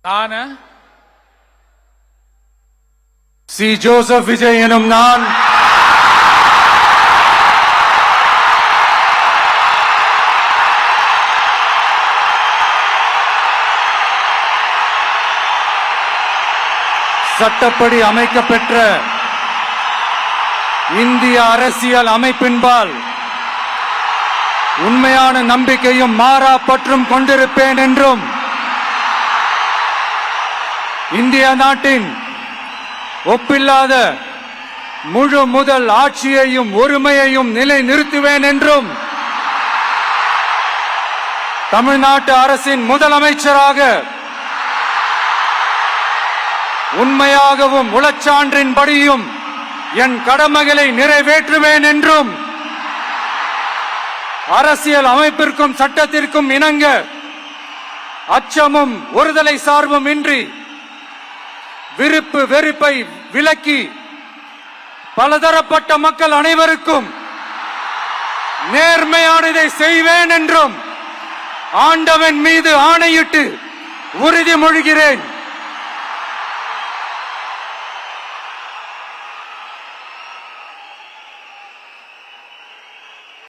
நான் C. Joseph Vijay எனும் நான் சட்டப்படி அமைக்கப்பெற்ற இந்திய அரசியல் அமைப்பின்பால் உண்மையான நம்பிக்கையும் மாறா பற்றும் கொண்டிருப்பேன் என்றும் இந்திய நாட்டின் ஒப்பில்லாத முழு முதல் ஆட்சியையும் ஒருமையையும் நிலை நிறுத்துவேன் என்றும் தமிழ்நாட்டு அரசின் முதலமைச்சராக உண்மையாகவும் உளச்சான்றின்படியும் என் கடமைகளை நிறைவேற்றுவேன் என்றும் அரசியல் அமைப்பிற்கும் சட்டத்திற்கும் இணங்க அச்சமும் ஒருதலை சார்பும் இன்றி விருப்பு வெறுப்பை விலக்கி பலதரப்பட்ட மக்கள் அனைவருக்கும் நேர்மையானதை செய்வேன் என்றும் ஆண்டவன் மீது ஆணையிட்டு உறுதிமொழிகிறேன்.